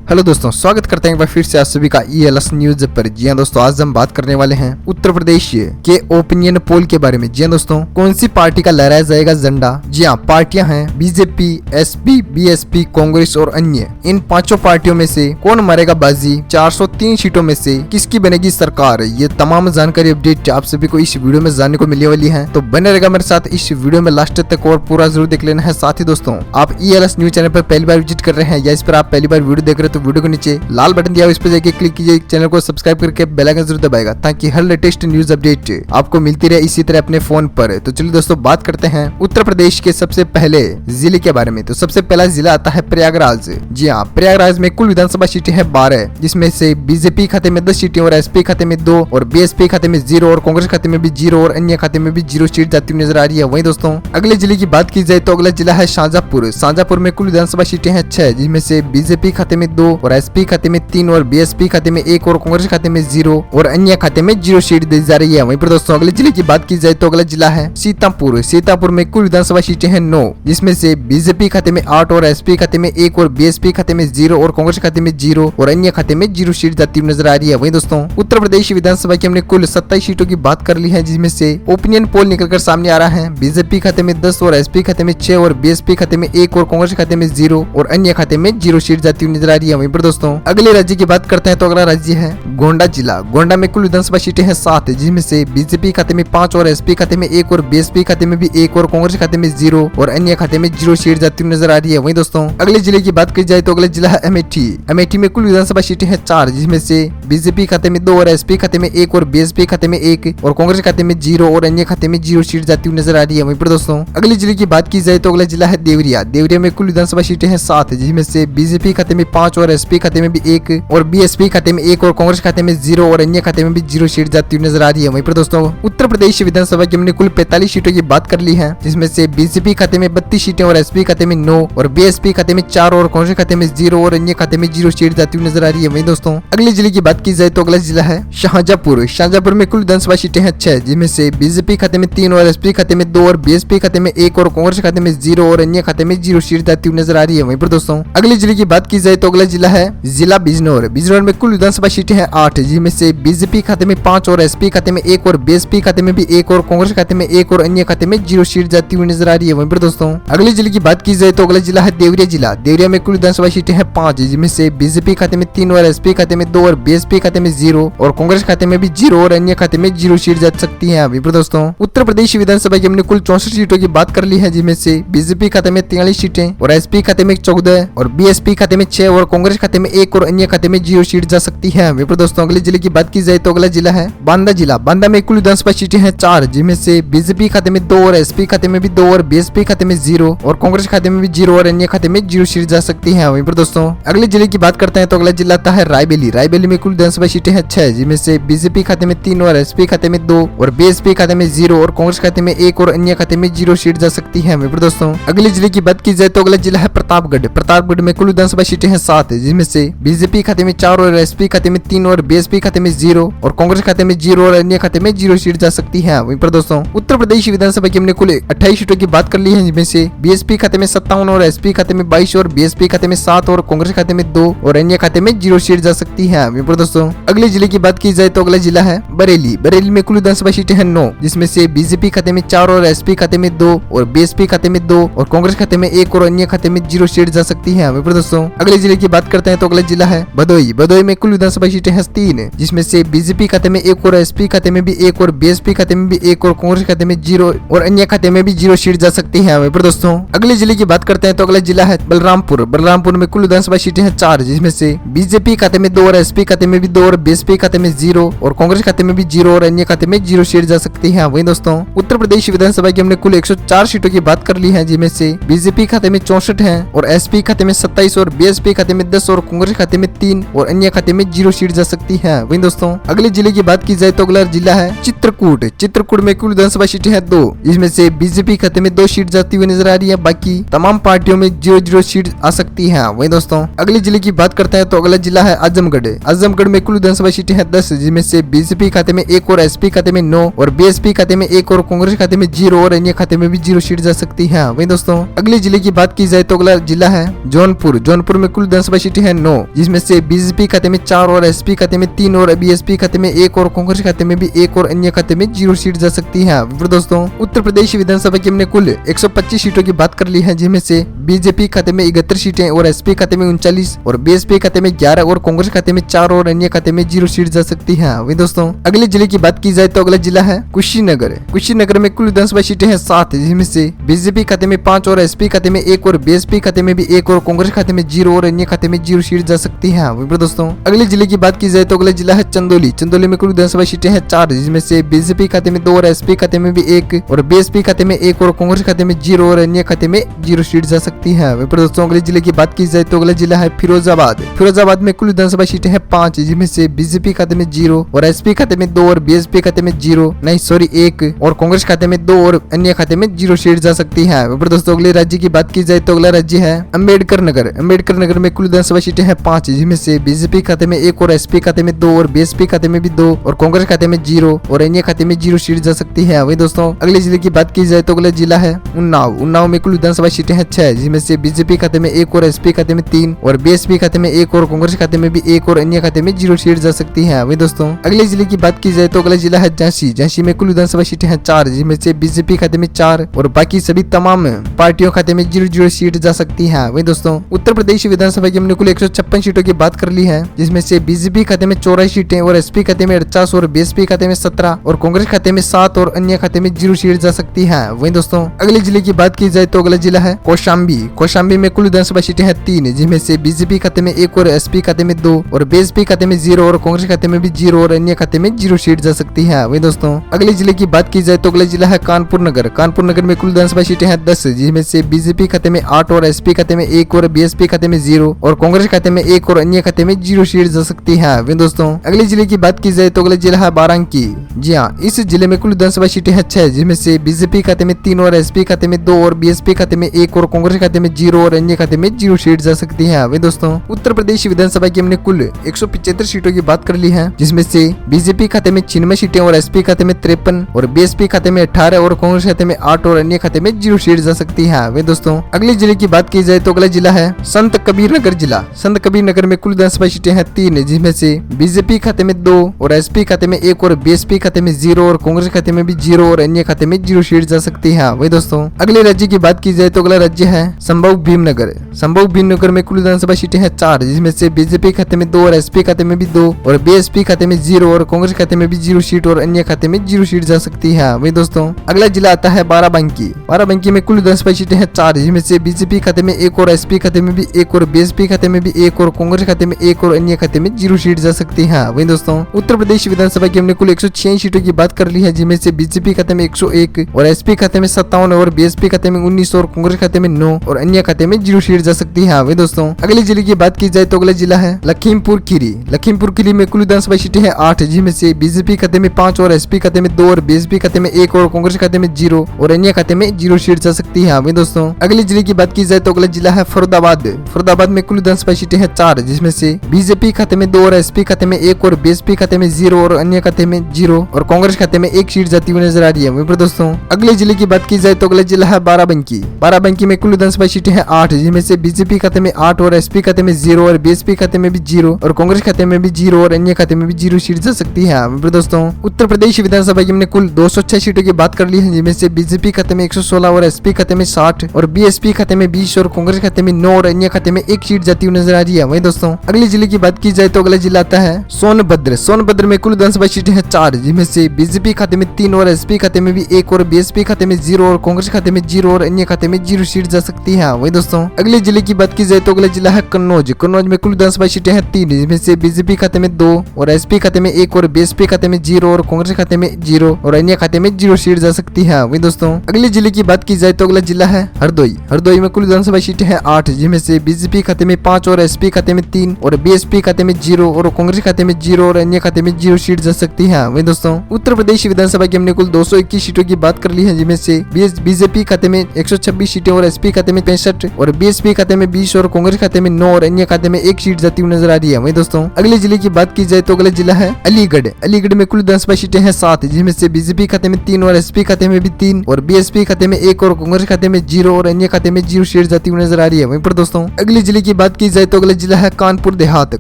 Hello दोस्तों, स्वागत करते हैं एक बार फिर से आप सभी का ELS न्यूज पर। जी हाँ दोस्तों, आज हम बात करने वाले हैं उत्तर प्रदेश के ओपिनियन पोल के बारे में। जी हाँ दोस्तों, कौन सी पार्टी का लहराया जाएगा झंडा? जी हाँ, पार्टियां हैं बीजेपी, SP, BSP, कांग्रेस और अन्य। इन पांचों पार्टियों में से कौन मारेगा बाजी? 403 सीटों में से किसकी बनेगी सरकार? ये तमाम जानकारी अपडेट आप सभी को इस वीडियो में जानने को मिलने वाली है, तो बने रहेगा मेरे साथ इस वीडियो में लास्ट तक और पूरा जरूर देख लेना है। साथ ही दोस्तों, आप ELS न्यूज चैनल पर पहली बार विजिट कर रहे हैं या इस पर आप पहली बार वीडियो देख रहे हैं तो वीडियो के नीचे लाल बटन दिया, इस पर जाके क्लिक कीजिए, चैनल को सब्सक्राइब करके बेल आइकन जरूर दबाएगा ताकि हर लेटेस्ट न्यूज अपडेट आपको मिलती रहे इसी तरह अपने फोन पर। तो चलिए दोस्तों, बात करते हैं उत्तर प्रदेश के सबसे पहले जिले के बारे में। तो सबसे पहला जिला आता है प्रयागराज। जी हाँ, प्रयागराज में कुल विधानसभा सीटें हैं 12, जिसमें से बीजेपी खाते में 10 सीटें और SP खाते में 2 और BSP खाते में 0 और कांग्रेस खाते में भी 0 और अन्य खाते में भी 0 सीट जाती हुई नजर आ रही है। वहीं दोस्तों, अगले जिले की बात की जाए तो अगला जिला है शाहजहांपुर। शाहजहांपुर में कुल विधानसभा सीटें हैं 6, जिसमें से बीजेपी खाते में 2 और SP खाते में 3 और BSP खाते में 1 और कांग्रेस खाते में 0 और अन्य खाते में 0 सीट दी जा रही है। वहीं पर दोस्तों, अगले जिले की बात की जाए तो अगला जिला है सीतापुर। सीतापुर में कुल विधानसभा सीटें हैं 9, जिसमें से बीजेपी खाते में 8 और SP खाते में 1 और BSP खाते में 0 और कांग्रेस खाते में 0 और अन्य खाते में 0 सीट जाती हुई नजर आ रही है। वहीं दोस्तों, उत्तर प्रदेश विधानसभा की हमने कुल 27 सीटों की बात कर ली है, जिसमें से ओपिनियन पोल निकलकर सामने आ रहा है बीजेपी खाते में 10 और SP खाते में 6 और BSP खाते में 1 और कांग्रेस खाते में 0 और अन्य खाते में 0 सीट जाती हुई नजर आ रही है। वहीं पर दोस्तों, अगले राज्य की बात करते हैं तो अगला राज्य है गोंडा जिला। गोंडा में कुल विधानसभा सीटें हैं 7, जिसमें से बीजेपी खाते में 5 और SP खाते में 1 और BSP खाते में भी 1 और कांग्रेस खाते में 0 और अन्य खाते में 0 सीट जाती हुई नजर आ रही है। वहीं दोस्तों, अगले जिले की बात की जाए तो अगला जिला है अमेठी। अमेठी में कुल विधानसभा सीटें हैं 4, जिसमें से बीजेपी खाते में 2 और SP खाते में 1 और BSP खाते में 1 और कांग्रेस खाते में 0 और अन्य खाते में 0 सीट जाती हुई नजर आ रही है। वहीं पर दोस्तों, अगले जिले की बात की जाए तो अगला जिला है देवरिया। देवरिया में कुल विधानसभा सीटें हैं 7, जिसमें से बीजेपी खाते में 5 और SP खाते में भी 1 और BSP खाते में 1 और कांग्रेस खाते में 0 और अन्य खाते में भी 0 सीट जाती हुई नजर आ रही है। वहीं पर दोस्तों, उत्तर प्रदेश विधानसभा की हमने कुल 45 सीटों की बात कर ली है, जिसमें से बीजेपी खाते में 32 सीटें और SP खाते में 9 और BSP खाते में 4 और कांग्रेस खाते में 0 और अन्य खाते में 0 सीट जाती हुई नजर आ रही है। वहीं दोस्तों, अगले जिले की बात की जाए तो अगला जिला है शाहजहांपुर। शाहजहांपुर में कुल विधानसभा सीटें हैं 6, जिसमें से बीजेपी खाते में 3 और SP खाते में 2 और BSP खाते में 1 और कांग्रेस खाते में 0 और अन्य खाते में 0 सीट जाती हुई नजर आ रही है। वहीं पर दोस्तों, अगले जिले की बात की जाए तो अगला जिला है जिला बिजनौर। बिजनौर में कुल विधानसभा सीटें हैं 8, जिसमें से बीजेपी खाते में 5 और SP खाते में 1 और BSP खाते में भी 1 और कांग्रेस खाते में 1 और अन्य खाते में 0 सीट जाती हुई नजर आ रही है। वहीं पर दोस्तों, अगले जिले की बात की जाए तो अगला जिला है देवरिया जिला। देवरिया में कुल विधानसभा सीटें हैं 5, जिसमें से बीजेपी खाते में 3 और SP खाते में 2 और BSP खाते में 0 और कांग्रेस खाते में भी 0 और अन्य खाते में 0 सीट जा सकती है। वहीं पर दोस्तों, उत्तर प्रदेश विधानसभा की हमने कुल 64 सीटों की बात कर ली है, जिसमें से बीजेपी खाते में 43 सीटें और SP खाते में 14 और BSP खाते में 6 और कांग्रेस खाते में 1 और अन्य खाते में 0 सीट जा सकती है। वहीं पर दोस्तों, अगले जिले की बात की जाए तो अगला जिला है बांदा जिला। बांदा में कुल विधानसभा सीटें हैं 4, जिसमें से बीजेपी खाते में 2 और SP खाते में भी 2 और BSP खाते में 0 और कांग्रेस खाते में भी 0 और अन्य खाते में 0 सीट जा सकती है। वहीं पर दोस्तों, अगले जिले की बात करते हैं तो अगला जिला आता है रायबेली। रायबेली में कुल विधानसभा सीटें हैं 6, जिसमें से बीजेपी खाते में 3 और SP खाते में 2 और BSP खाते में 0 और कांग्रेस खाते में 1 और अन्य खाते में 0 सीट जा सकती है। वहीं पर दोस्तों, अगले जिले की बात की जाए तो अगला जिला है प्रतापगढ़। प्रतापगढ़ में कुल विधानसभा सीटें हैं 7, जिसमें से बीजेपी खाते में 4 और SP खाते में 3 और BSP खाते में 0 और कांग्रेस खाते में 0 और अन्य खाते में 0 सीट जा सकती है। वहीं पर दोस्तों, उत्तर प्रदेश विधानसभा की हमने कुल 28 सीटों की बात कर ली है, जिसमें से BSP खाते में 57 और SP खाते में 22 और BSP खाते में 7 और कांग्रेस खाते में 2 और अन्य खाते में 0 सीट जा सकती है। वहीं पर दोस्तों, अगले जिले की बात की जाए तो अगला जिला है बरेली। बरेली में कुल विधानसभा सीटें हैं 9, जिसमें से बीजेपी खाते में 4 और SP खाते में 2 और BSP खाते में 2 और कांग्रेस खाते में 1 और अन्य खाते में 0 सीट जा सकती है। वहीं पर दोस्तों, अगले जिले की बात करते हैं तो अगला जिला है भदोही। भदोही में कुल विधानसभा सीटें हैं 3, जिसमें से बीजेपी खाते में 1 और SP खाते में भी 1 और BSP खाते में भी 1 और कांग्रेस खाते में 0 और अन्य खाते में भी 0 सीट जा सकती है। वहीं पर दोस्तों, अगले जिले की बात करते हैं तो अगला जिला है बलरामपुर। बलरामपुर में कुल विधानसभा सीटें हैं 4, जिसमें से बीजेपी खाते में 2 और SP खाते में भी 2 और BSP खाते में 0 और कांग्रेस खाते में भी 0 और अन्य खाते में 0 सीट जा सकती है। वहीं दोस्तों, उत्तर प्रदेश विधानसभा की हमने कुल 104 सीटों की बात कर ली है, जिसमें से बीजेपी खाते में 64 है और SP खाते में 27 और BSP खाते में 10 और कांग्रेस खाते में 3 और अन्य खाते में 0 सीट जा सकती है। वहीं दोस्तों, अगले जिले की बात की जाए तो अगला जिला है चित्रकूट। चित्रकूट में कुल विधानसभा सीटें हैं 2, जिसमें से बीजेपी खाते में 2 सीट जाती हुई नजर आ रही है, बाकी तमाम पार्टियों में 0-0 सीट आ सकती है। वहीं दोस्तों, अगले जिले की बात करते हैं तो अगला जिला है आजमगढ़। आजमगढ़ में कुल विधानसभा सीटें हैं 10, जिसमें से बीजेपी खाते में 1 और SP खाते में 9 और BSP खाते में 1 और कांग्रेस खाते में 0 और अन्य खाते में भी 0 सीट जा सकती है। वहीं दोस्तों, अगले जिले की बात की जाए तो अगला जिला है जौनपुर। जौनपुर में कुल विधानसभा विधानसभा सीटें हैं 9, जिसमें से बीजेपी खाते में 4 और एसपी खाते में 3 और बीएसपी खाते में 1 और कांग्रेस खाते में भी 1 और अन्य खाते में 0 सीट जा सकती है। दोस्तों उत्तर प्रदेश विधानसभा की हमने कुल 125 सीटों की बात कर ली है, जिनमें से बीजेपी खाते में 71 सीटें और एसपी खाते में 39 और बीएसपी खाते में 11 और कांग्रेस खाते में 4 और अन्य खाते में 0 सीट जा सकती है। वही दोस्तों अगले जिले की बात की जाए तो अगला जिला है कुशीनगर। कुशीनगर में कुल विधानसभा सीटें हैं 7, जिसमें से बीजेपी खाते में 5 और एसपी खाते में 1 और बीएसपी खाते में भी 1 और कांग्रेस खाते में 0 और अन्य खाते में 0 सीट जा सकती है। वही दोस्तों अगले जिले की बात की जाए तो अगला जिला है चंदौली। चंदौली में कुल विधानसभा सीटें हैं 4, जिसमें से बीजेपी खाते में 2 और एसपी खाते में भी 1 और बीएसपी खाते में 1 और कांग्रेस खाते में 0 और अन्य खाते में 0 सीट जा सकती है। वही दोस्तों अगले जिले की बात की जाए तो अगला जिला है फिरोजाबाद। फिरोजाबाद में कुल विधानसभा सीटें हैं 5, जिसमें से बीजेपी खाते में 0 और एसपी खाते में 2 और बीएसपी खाते में 1 और कांग्रेस खाते में 2 और अन्य खाते में 0 सीट जा सकती है। दोस्तों अगले राज्य की बात की जाए तो अगला राज्य है अम्बेडकर नगर। अम्बेडकर नगर में कुल विधानसभा सीटें हैं 5, जिसमें से बीजेपी खाते में 1 और एसपी खाते में 2 और बीएसपी खाते में भी 2 और कांग्रेस खाते में 0 और अन्य खाते में 0 सीट जा सकती है। वही दोस्तों अगले जिले की बात की जाए तो अगला जिला है उन्नाव। उन्नाव में कुल विधानसभा सीटें हैं 6, जिसमें से बीजेपी खाते में 1 और एसपी खाते में 3 और बीएसपी खाते में 1 और कांग्रेस खाते में भी 1 और अन्य खाते में 0 सीट जा सकती है। वही दोस्तों अगले जिले की बात की जाए तो अगला जिला है झांसी। झांसी में कुल विधानसभा सीटें हैं 4, जिसमें से बीजेपी खाते में 4 और बाकी सभी तमाम पार्टियों खाते में 0 सीट जा सकती है। वही दोस्तों उत्तर प्रदेश विधानसभा की हमने कुल 156 सीटों की बात कर ली है, जिसमें से बीजेपी खाते में 84 सीटें और एसपी खाते में 48 और बीएसपी खाते में 17 और कांग्रेस खाते में 7 और अन्य खाते में 0 सीट जा सकती है। वही दोस्तों अगले जिले की बात की जाए तो अगला जिला है कौशाम्बी। कौशाम्बी में कुल विधानसभा सीटें हैं 3, जिसमें से बीजेपी खाते में 1 और एसपी खाते में 2 और बीएसपी खाते में 0 और कांग्रेस खाते में भी 0 और अन्य खाते में 0 सीट जा सकती है। वही दोस्तों अगले जिले की बात की जाए तो अगला जिला है कानपुर नगर। कानपुर नगर में कुल विधानसभा सीटें हैं 10, जिसमें से बीजेपी खाते में 8 और एसपी खाते में 1 और बीएसपी खाते में 0 और कांग्रेस खाते में 1 और अन्य खाते में 0 सीट जा सकती है। वही दोस्तों अगले जिले की बात की जाए तो अगला जिला है बारांकी। जी हाँ, इस जिले में कुल विधानसभा सीटें हैं 6, जिसमें से बीजेपी खाते में 3 और एसपी खाते में 2 और बीएसपी खाते में 1 और कांग्रेस खाते में 0 और अन्य खाते में 0 सीट जा सकती है। वही दोस्तों उत्तर प्रदेश विधानसभा की हमने कुल 175 सीटों की बात कर ली है, जिसमें से बीजेपी खाते में 96 सीटें और एसपी खाते में 53 और बीएसपी खाते में 18 और कांग्रेस खाते में 8 और अन्य खाते में 0 सीट जा सकती है। वही दोस्तों अगले जिले की बात की जाए तो अगला जिला है संत कबीर नगर जिला। संत कबीर नगर में कुल विधानसभा सीटें हैं 3, जिसमें से बीजेपी खाते में 2 और एसपी खाते में 1 और बीएसपी खाते में 0 और कांग्रेस खाते में भी 0 और अन्य खाते में 0 सीट जा सकती है। वही दोस्तों अगले राज्य की बात की जाए तो अगला राज्य है संभव भीमनगर। संभव भीमनगर में कुल विधानसभा सीटें हैं 4, जिसमें से बीजेपी खाते में 2 और एसपी खाते में भी 2 और बीएसपी खाते में 0 और कांग्रेस खाते में भी 0 सीट और अन्य खाते में 0 सीट जा सकती है। वही दोस्तों अगला जिला आता है बाराबंकी। बाराबंकी में कुल विधानसभा सीटें हैं 4, जिसमें से बीजेपी खाते में 1 और एसपी खाते में भी 1 और बीएसपी खाते में भी 1 और कांग्रेस खाते में 1 और अन्य खाते में 0 सीट जा सकती है। वही दोस्तों उत्तर प्रदेश विधानसभा की हमने कुल 106 सीटों की बात कर ली है, जिनमें से बीजेपी खाते में 101 और एसपी खाते में 57 और बीएसपी खाते में 19 और कांग्रेस खाते में 9 और अन्य खाते में 0 सीट जा सकती है। वही दोस्तों अगले जिले की बात की जाए तो अगला जिला है लखीमपुर खीरी। लखीमपुर खीरी में कुल विधानसभा सीटें हैं 8, जिनमें से बीजेपी खाते में 5 और एसपी खाते में 2 और बीएसपी खाते में 1 और कांग्रेस खाते में 0 और अन्य खाते में 0 सीट जा सकती है। वही दोस्तों अगले जिले की बात की जाए तो अगला जिला है फरीदाबाद। फरीदाबाद में कुल विधानसभा सीटें हैं 4, जिसमें से बीजेपी खाते में 2 और एसपी खाते में 1 और बीएसपी खाते में 0 और अन्य खाते में 0 और कांग्रेस खाते में 1 सीट जाती हुई नजर आ रही है। वही दोस्तों अगले जिले की बात की जाए तो अगला जिला है बाराबंकी। बाराबंकी में कुल विधानसभा सीटें हैं 8, जिनमें से बीजेपी खाते में 8 और एसपी खाते में 0 और बीएसपी खाते में भी 0 और कांग्रेस खाते में भी 0 और अन्य खाते में भी 0 सीट जा सकती है। दोस्तों उत्तर प्रदेश विधानसभा की हमने कुल 206 सीटों की बात कर ली है, जिनमें से बीजेपी खाते में 116 और एसपी खाते में 60 और बीएसपी खाते में 20 और कांग्रेस खाते में 9 और अन्य खाते में 1 सीट जाती हुई नजर आ रही है। वही दोस्तों अगले जिले की बात की जाए तो अगला जिला आता है सोनभद्र। सोनभद्र में कुल विधानसभा सीटें हैं 4, जिनमें से बीजेपी खाते में 3 और एसपी खाते में भी 1 और बीएसपी खाते में 0 और कांग्रेस खाते में 0 और अन्य खाते में 0 सीट जा सकती है। वही दोस्तों अगले जिले की बात की जाए तो अगला जिला है कन्नौज। कन्नौज में कुल विधानसभा सीटें हैं 3, जिनमें से बीजेपी खाते में 2 और एसपी खाते में 1 और बीएसपी खाते में 0 और कांग्रेस खाते में 0 और अन्य खाते में 0 सीट जा सकती है। वही दोस्तों अगले जिले की बात की जाए तो अगला जिला है हरदोई। हरदोई में कुल विधानसभा सीटें हैं 8, जिनमें से बीजेपी खाते में 5 और एसपी खाते में 3 और बीएसपी खाते में 0 और कांग्रेस खाते में 0 और अन्य खाते में 0 सीट जा सकती है। वही दोस्तों उत्तर प्रदेश विधानसभा की हमने कुल 221 सीटों की बात कर ली है, जिनमें से बीजेपी खाते में 126 सीटें और एसपी खाते में 65 और बीएसपी खाते में 20 और कांग्रेस खाते में 9 और अन्य खाते में 1 सीट जाती हुई नजर आ रही है। वही दोस्तों अगले जिले की बात की जाए तो अगला जिला है अलीगढ़। अलीगढ़ में कुल विधानसभा सीटें हैं 7, जिनमें से बीजेपी खाते में 3 और एसपी खाते में भी 3 और बीएसपी खाते में 1 और कांग्रेस खाते में 0 और अन्य खाते में 0 सीट जाती हुई नजर आ रही है। वहीं पर दोस्तों अगले जिले की बात की जाए तो अगला जिला है कानपुर देहात।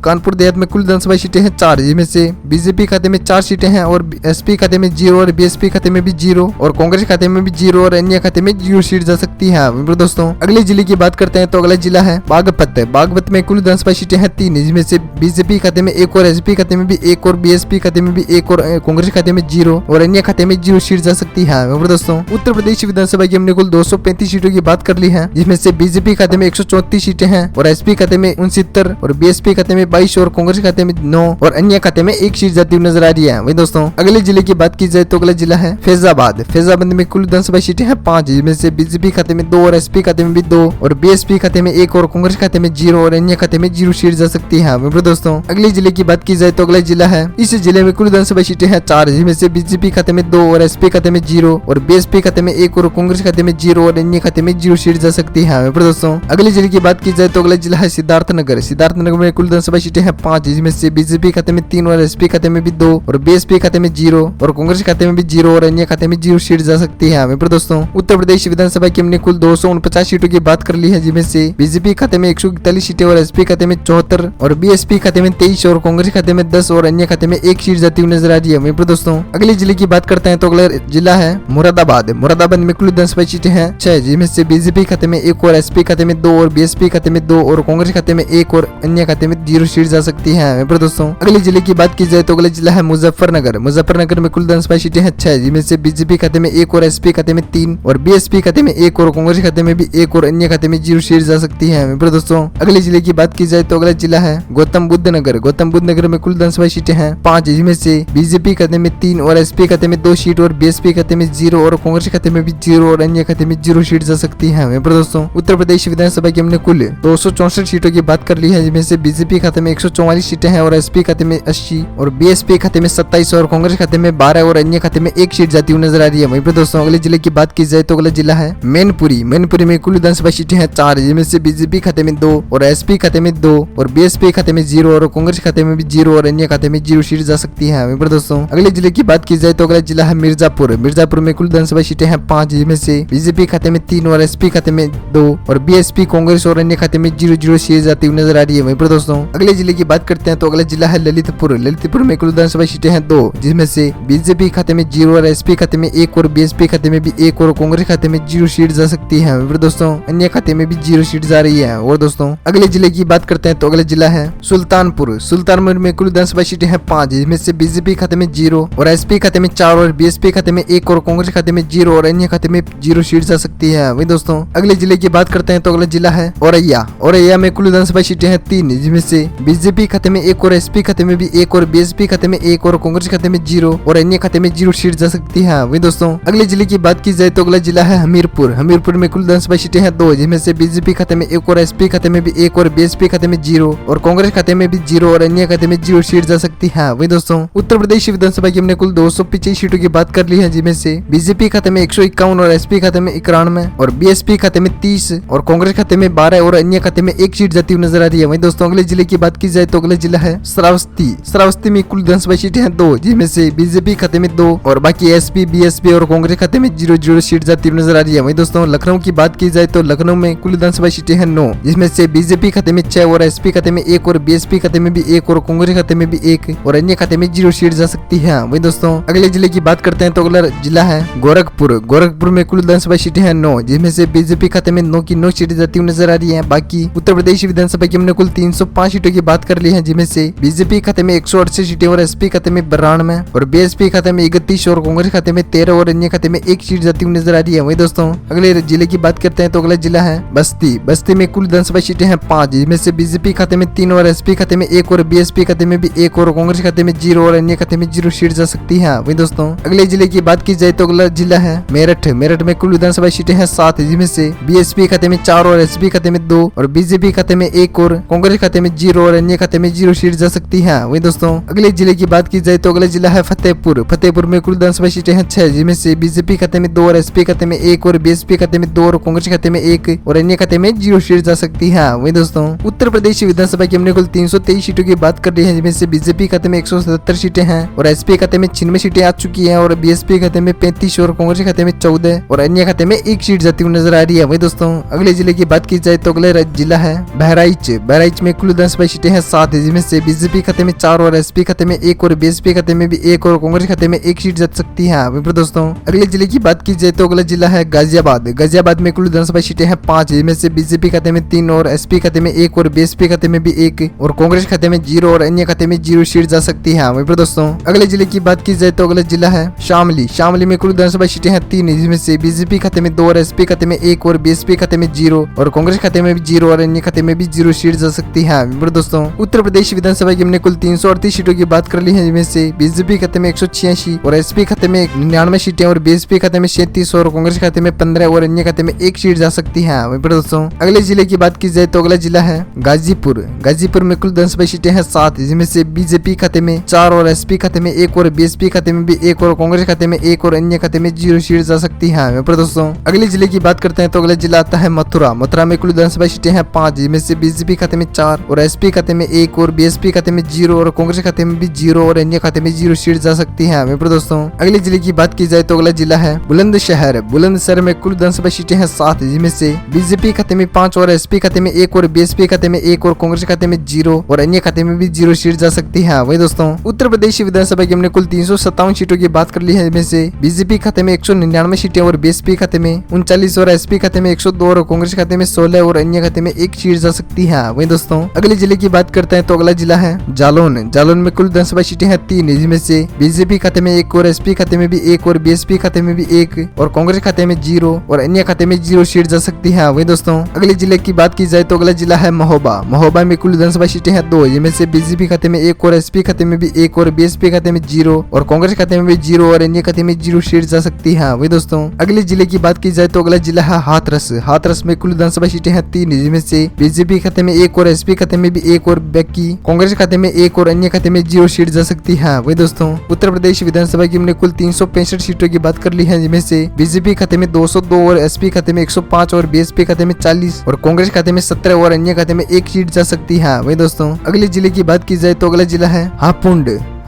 कानपुर देहात में कुल विधानसभा सीटें हैं 4, जिसमें से बीजेपी खाते में 4 सीटें हैं और एसपी खाते में 0 और बीएसपी खाते में भी 0 और कांग्रेस खाते में भी 0 और अन्य खाते में 0 सीट जा सकती है। दोस्तों अगले जिले की बात करते हैं तो अगला जिला है बागपत। बागपत में कुल विधानसभा सीटें हैं 3, जिसमें से बीजेपी खाते में 1 और एसपी खाते में भी 1 और बीएसपी खाते में भी 1 और कांग्रेस खाते में 0 और अन्य खाते में 0 सीट जा सकती है। दोस्तों उत्तर प्रदेश विधानसभा की हमने कुल 235 सीटों की बात कर ली है, जिसमें से बीजेपी खाते में 134 सीटें हैं और एसपी खाते में 69 और बीएसपी खाते में 22 और कांग्रेस खाते में 9 और अन्य खाते में 1 सीट जाती हुई नजर आ रही है। वही दोस्तों अगले जिले की बात की जाए तो अगला जिला है फैजाबाद। फैजाबाद में कुल विधानसभा सीटें हैं 5, जिसमें से बीजेपी खाते में 2 और एसपी खाते में भी 2 और बीएसपी खाते में 1 और कांग्रेस खाते में 0 और अन्य खाते में 0 सीट जा सकती है। दोस्तों अगले जिले की बात की जाए तो अगला जिला है, इस जिले में कुल विधानसभा सीटें हैं 4, जिसमें से बीजेपी खाते में 2 और एसपी खाते में 0 और बीएसपी खाते में 1 और कांग्रेस खाते में 0 और अन्य खाते में 0 सीट जा सकती है। दोस्तों अगले जिले की बात की जाए तो अगला जिला है सिद्धार्थनगर। सिद्धार्थनगर में कुल विधानसभा सीटें हैं 5, जिसमें से बीजेपी खाते में 3 और एसपी खाते में भी 2 और बीएसपी खाते में 0 और कांग्रेस खाते में भी 0 और अन्य खाते में 0 सीट जा सकती है। दोस्तों उत्तर प्रदेश विधानसभा की हमने कुल 249 सीटों की बात कर ली है, जिसमें से बीजेपी खाते में 141 सीटें और एसपी खाते में 74 और बीएसपी खाते में 23 और कांग्रेस खाते में 10 और अन्य खाते में 1 सीट जाती हुई नजर आ रही है। दोस्तों अगले जिले की बात करते हैं तो अगला जिला है मुरादाबाद। मुरादाबाद में कुल विधानसभा सीटें हैं 6, जिसमें से बीजेपी खाते में 1 और एसपी खाते में 2 और बीएसपी खाते में 2 और कांग्रेस खाते में 1 और अन्य खाते में 0 सीट जा सकती है। दोस्तों अगले जिले की बात की जाए तो अगला जिला है मुजफ्फरनगर। मुजफ्फरनगर में कुल विधानसभा सीटें हैं 6, जिसमें से बीजेपी खाते में 1 और एसपी खाते में 3 और बीएसपी खाते में 1 और कांग्रेस खाते में भी 1 और अन्य खाते में 0 सीट जा सकती है। दोस्तों अगले जिले की बात की जाए तो अगला जिला है गौतम बुद्ध नगर। गौतम बुद्ध नगर में कुल विधानसभा सीटें हैं 5, जिसमें से बीजेपी खाते में 3 और एसपी खाते में 2 सीट और बीएसपी खाते में 0 और कांग्रेस खाते में भी 0 और अन्य खाते में 0 सीट जा सकती है। दोस्तों उत्तर प्रदेश विधानसभा की हमने कुल 264 सीटों की बात कर ली है, जिसमें से बीजेपी खाते में 144 सीटें हैं और एसपी खाते में 80 और बीएसपी खाते में 27 और कांग्रेस खाते में 12 और अन्य खाते में 1 सीट जाती हुई नजर आ रही है। वहीं पर दोस्तों अगले जिले की बात की जाए तो अगला जिला है मैनपुरी। मैनपुरी में कुल विधानसभा सीटें हैं 4, जिसमें से बीजेपी खाते में 2 और एसपी खाते में 2 और बीएसपी खाते में 0 और कांग्रेस खाते में भी 0 और अन्य खाते में 0 सीट जा सकती है। वहीं पर दोस्तों अगले जिले की बात की जाए तो अगला जिला है मिर्जापुर। मिर्जापुर में कुल विधानसभा सीटें हैं 5, जिसमें से बीजेपी खाते में 3 और एसपी खाते में 2 और बीएसपी कांग्रेस और अन्य खाते में 0 सीट जाती हुई नजर आ रही है। वहीं पर दोस्तों अगले जिले की बात करते हैं तो अगला जिला है ललितपुर। ललितपुर में कुल विधानसभा सीटें हैं 2, जिसमें से बीजेपी खाते में 0 और एसपी खाते में 1 और बीएसपी खाते में भी 1 और कांग्रेस खाते में 0 सीट जा सकती है। वहीं पर दोस्तों अन्य खाते में भी 0 सीट जा रही है। और दोस्तों अगले जिले की बात करते हैं तो अगला जिला है सुल्तानपुर। सुल्तानपुर में कुल विधानसभा सीटें हैं 5, जिसमें से बीजेपी खाते में 0 और एसपी खाते में 4 और बीएसपी खाते में 1 और कांग्रेस खाते में 0 और अन्य खाते में 0 सीट जा सकती है। वहीं दोस्तों अगले जिले की बात करते हैं तो अगला जिला है औरैया। औरैया में कुल विधानसभा सीटें हैं 3, जिसमें से बीजेपी खाते में 1 और एसपी खाते में भी 1 और बीएसपी खाते में 1 और कांग्रेस खाते में 0 और अन्य खाते में 0 सीट जा सकती है। वहीं दोस्तों अगले जिले की बात की जाए तो अगला जिला है हमीरपुर। हमीरपुर में कुल विधानसभा सीटें हैं 2, जिसमें से बीजेपी खाते में 1 और एसपी खाते में भी 1 और बीएसपी खाते में 0 और कांग्रेस खाते में भी 0 और अन्य खाते में 0 सीट जा सकती है। वहीं दोस्तों उत्तर प्रदेश विधानसभा की हमने कुल 225 सीटों की बात कर ली है, जिसमें से बीजेपी खाते में 151 और एसपी खाते में 91 और बीएसपी खाते में 30 और कांग्रेस खाते में 12 और अन्य खाते में 1 सीट जाती हुई नजर आ रही है। वहीं दोस्तों अगले जिले की बात की जाए तो अगला जिला है श्रावस्ती। श्रावस्ती में कुल विधानसभा सीटें हैं 2, जिसमें से बीजेपी खाते में 2 और बाकी एसपी बीएसपी और कांग्रेस खाते में 0 सीट जाती हुई नजर आ रही है। वहीं दोस्तों लखनऊ की बात की जाए तो लखनऊ में कुल विधानसभा सीटें हैं 9, जिसमें से बीजेपी खाते में 6 और एसपी खाते में 1 और बीएसपी खाते में भी 1 और कांग्रेस खाते में भी 1 और अन्य खाते में 0 सीट जा सकती है। वहीं दोस्तों अगले जिले की बात करते हैं तो अगला जिला है गोरखपुर। गोरखपुर में कुल विधानसभा सीटें हैं 9, जिसमें से बीजेपी खाते में 9 की 9 सीटें जाती हुई नजर आ रही है। बाकी उत्तर प्रदेश विधानसभा की हमने कुल 305 सीटों की बात कर ली है, जिसमें से बीजेपी खाते में 168 सीटें और एसपी खाते में 92 और बीएसपी खाते में 31 और कांग्रेस खाते में 13 और अन्य खाते में 1 सीट जाती हुई नजर आ रही है। वहीं दोस्तों अगले जिले की बात करते हैं तो अगला जिला है बस्ती। बस्ती में कुल विधानसभा सीटें हैं 5, जिसमें से बीजेपी खाते में 3 और एसपी खाते में 1 और बीएसपी खाते में भी 1 और कांग्रेस खाते में 0 और अन्य खाते में 0 सीट जा सकती है। वहीं दोस्तों अगले जिले की बात की जाए तो अगला जिला है मेरठ। मेरठ में कुल विधानसभा सीटें हैं 7, जिसमें से बीएसपी खाते में 4 और एसपी खाते में 2 और बीजेपी खाते में 1 और कांग्रेस खाते में 0 और अन्य खाते में 0 सीट जा सकती है। वहीं दोस्तों अगले जिले की बात की जाए तो अगला जिला है फतेहपुर। फतेहपुर में कुल विधानसभा सीटें हैं 6, जिसमें से बीजेपी खाते में 2 और एसपी खाते में 1 और बीएसपी खाते में 2 और कांग्रेस खाते में 1 और अन्य खाते में 0 सीट जा सकती है। वहीं दोस्तों उत्तर प्रदेश विधानसभा की हमने कुल 323 सीटों की बात कर रही है, जिसमें से बीजेपी खाते में 177 सीटें हैं और एसपी खाते में 96 सीटें आ चुकी हैं और बीएसपी खाते में 35 और कांग्रेस खाते में 14 और अन्य खाते में 1 सीट जाती हुई नजर आ रही है। वहीं दोस्तों अगले जिले की बात की जाए तो अगला जिला है बहराइच में कुल विधानसभा सीटें हैं 7, जिसमें से बीजेपी खाते में 4 और एसपी खाते में 1 और बीएसपी खाते में भी 1 और कांग्रेस खाते में 1 सीट जा सकती है। वहीं पर दोस्तों अगले जिले की बात की जाए तो अगला जिला है गाजियाबाद में कुल विधानसभा सीटें हैं 5, जिसमें से बीजेपी खाते में 3 और एसपी खाते में 1 और बीएसपी खाते में भी 1 और कांग्रेस खाते में 0 और अन्य खाते में 0 सीट जा सकती है। वहीं पर दोस्तों अगले जिले की बात की जाए तो अगला जिला है शामली में कुल विधानसभा सीटें हैं 3, जिसमें से बीजेपी खाते में 2 और एसपी खाते में 1 और बीएसपी खाते में 0 और कांग्रेस खाते में भी 0 और अन्य खाते में भी 0 सीट जा सकती है। वहीं पर दोस्तों उत्तर प्रदेश विधानसभा की हमने कुल 338 सीटों की बात कर ली है, जिसमें से बीजेपी खाते में 186 और एसपी खाते में 99 सीटें और बीएसपी खाते में 37 और कांग्रेस खाते में 15 और अन्य खाते में 1 सीट जा सकती है। वहीं पर दोस्तों अगले जिले की बात की जाए तो अगला जिला है गाजीपुर में कुल विधानसभा सीटें हैं 7, जिसमें से बीजेपी खाते में 4 और एसपी खाते में 1 और बीएसपी खाते में भी 1 और कांग्रेस खाते में 1 और अन्य खाते में 0 सीट जा सकती है। वहीं पर दोस्तों अगले जिले की बात करते हैं तो अगला जिला आता है मथुरा में कुल विधानसभा सीटें हैं 5, जिसमें से बीजेपी खाते में 4 और एसपी खाते में 1 और बीएसपी खाते में 0 और कांग्रेस खाते में भी 0 और अन्य खाते में 0 सीट जा सकती है। वहीं पर दोस्तों अगले जिले की बात की जाए तो अगला जिला है बुलंदशहर में कुल विधानसभा सीटें हैं 7, जिसमें से बीजेपी खाते में 5 और एसपी खाते में 1 और बीएसपी खाते में 1 और कांग्रेस खाते में 0 और अन्य खाते में भी 0 सीट जा सकती है। वही दोस्तों उत्तर प्रदेश विधानसभा की हमने कुल 357 सीटों की बात कर ली है, जिसमें से बीजेपी खाते में 199 सीटें और बीएसपी खाते में 39 और एसपी खाते में 102 और कांग्रेस खाते में 16 और अन्य खाते में 1 सीट जा सकती है। वही दोस्तों अगले जिले की बात करते हैं तो अगला जिला है जालौन में कुल विधानसभा सीटें हैं 3, जिसमें से बीजेपी खाते में 1 और एसपी खाते में भी 1 और बीएसपी खाते में भी 1 और कांग्रेस खाते में 0 और अन्य खाते में 0 सीट जा सकती है। वही दोस्तों अगले जिले की बात की जाए तो अगला जिला है महोबा में कुल विधानसभा सीटें हैं 2, जिसमें से बीजेपी खाते में 1 और एसपी खाते में भी 1 और बीएसपी खाते में 0 और कांग्रेस खाते में भी 0 और अन्य खाते में 0 सीट जा सकती है। वही दोस्तों अगले जिले की बात की जाए तो अगला जिला है हाथरस में कुल विधानसभा सीटें हैं 3, जिसमें से बीजेपी खाते में 1 और एसपी खाते में भी 1 और बाकी कांग्रेस खाते में 1 और अन्य खाते में 0 सीट जा सकती है। वही दोस्तों उत्तर प्रदेश विधानसभा की हमने कुल 365 सीटों की बात कर ली है, जिसमें से बीजेपी खाते में 202 और एसपी खाते में 105 और बीएसपी खाते में 40 और कांग्रेस खाते में 17 और अन्य खाते में 1 सीट जा सकती है। वही दोस्तों अगले जिले की बात की जाए तो अगला जिला है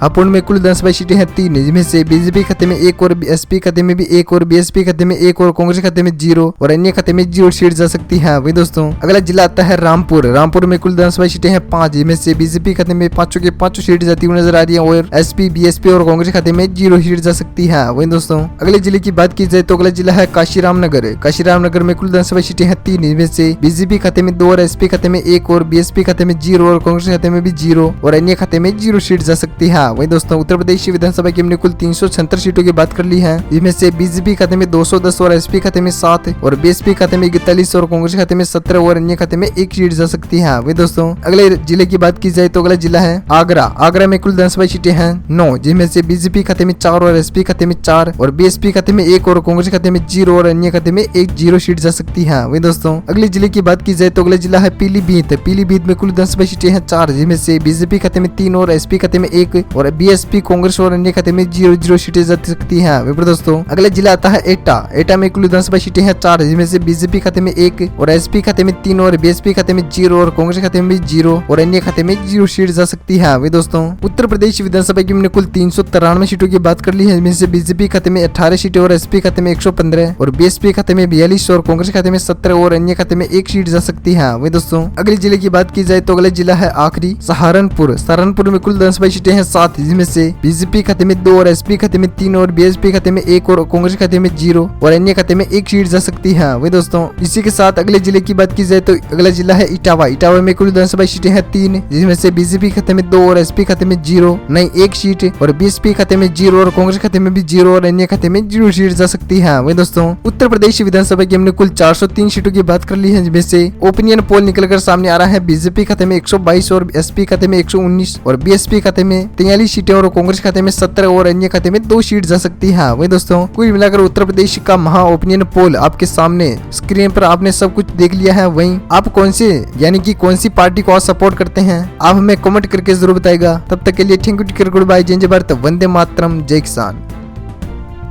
हापुड़ में कुल विधानसभा सीटें हैं 3, जिसमें से बीजेपी खाते में 1 और एसपी खाते में भी 1 और बीएसपी खाते में 1 और कांग्रेस खाते में 0 और अन्य खाते में 0 सीट जा सकती है। वही दोस्तों अगला जिला आता है रामपुर में कुल विधानसभा सीटें हैं 5, जिसमें से बीजेपी खाते में 5 के 5 सीट जाती हुई नजर आ रही है और एसपी बीएसपी और कांग्रेस खाते में 0 सीट जा सकती है। वही दोस्तों अगले जिले की बात की जाए तो अगला जिला है काशीराम नगर में कुल विधानसभा सीटें हैं 3, जिसमें से बीजेपी खाते में 2 और एसपी खाते में 1 और बीएसपी खाते में 0 और कांग्रेस खाते में भी 0 और अन्य खाते में 0 सीट जा सकती है। वही दोस्तों उत्तर प्रदेश विधानसभा की हमने कुल 376 सीटों की बात कर ली है, जिसमें से बीजेपी खाते में 210 और एसपी खाते में 7 और बीएसपी खाते में 41 और कांग्रेस खाते में 17 और अन्य खाते में 1 सीट जा सकती है। वही दोस्तों अगले जिले की बात की जाए तो अगला जिला है आगरा में कुल विधानसभा सीटें हैं 9, जिसमें से बीजेपी खाते में 4 और एसपी खाते में 4 और बीएसपी खाते में 1 और कांग्रेस खाते में 0 और अन्य खाते में 1 0 सीट जा सकती है। वही दोस्तों अगले जिले की बात की जाए तो अगला जिला है पीलीभीत में कुल विधानसभा सीटें हैं 4, जिसमें से बीजेपी खाते में 3 और एसपी खाते में 1 और बीएसपी कांग्रेस और अन्य खाते में 0 सीटें जा सकती है। वही दोस्तों अगला जिला आता है एटा में कुल विधानसभा सीटें हैं 4, जिसमें से बीजेपी खाते में 1 और एसपी खाते में 3 और बीएसपी खाते में 0 और कांग्रेस खाते में 0 और अन्य खाते में 0 सीट जा सकती है। वही दोस्तों उत्तर प्रदेश विधानसभा की हमने कुल 393 सीटों की बात कर ली है, जिसमें से बीजेपी खाते में 18 सीटें और एसपी खाते में 115 और बीएसपी खाते में 42 और कांग्रेस खाते में 17 और अन्य खाते में 1 सीट जा सकती है। वही दोस्तों अगले जिले की बात की जाए तो अगला जिला है आखिरी सहारनपुर में कुल विधानसभा सीटें हैं 7, जिसमें से बीजेपी खाते में 2 और एसपी खाते में 3 और बीएसपी खाते में 1 और कांग्रेस खाते में 0 और अन्य खाते में 1 सीट जा सकती है। वही दोस्तों इसी के साथ अगले जिले की बात की जाए तो अगला जिला है इटावा में कुल विधानसभा सीटें हैं 3, जिसमें से बीजेपी खाते में 2 और एसपी खाते में 1 सीट और बीएसपी खाते में 0 और कांग्रेस खाते में भी 0 और अन्य खाते में 0 सीट जा सकती है। वही दोस्तों उत्तर प्रदेश विधानसभा की हमने कुल 403 सीटों की बात कर ली है, जिसमें से ओपिनियन पोल निकलकर सामने आ रहा है बीजेपी खाते में 122 और एसपी खाते में 119 और बीएसपी खाते में 43 सीटें और कांग्रेस खाते में 17 और अन्य खाते में 2 सीट जा सकती है। वही दोस्तों कुल मिलाकर उत्तर प्रदेश का महा ओपिनियन पोल आपके सामने स्क्रीन पर आपने सब कुछ देख लिया है। वहीं आप कौन सी पार्टी को सपोर्ट करते हैं आप हमें कमेंट करके जरूर बताएगा। तब तक के लिए थैंक यू, गुड बाय, जय भारत, वंदे मातरम, जय किसान।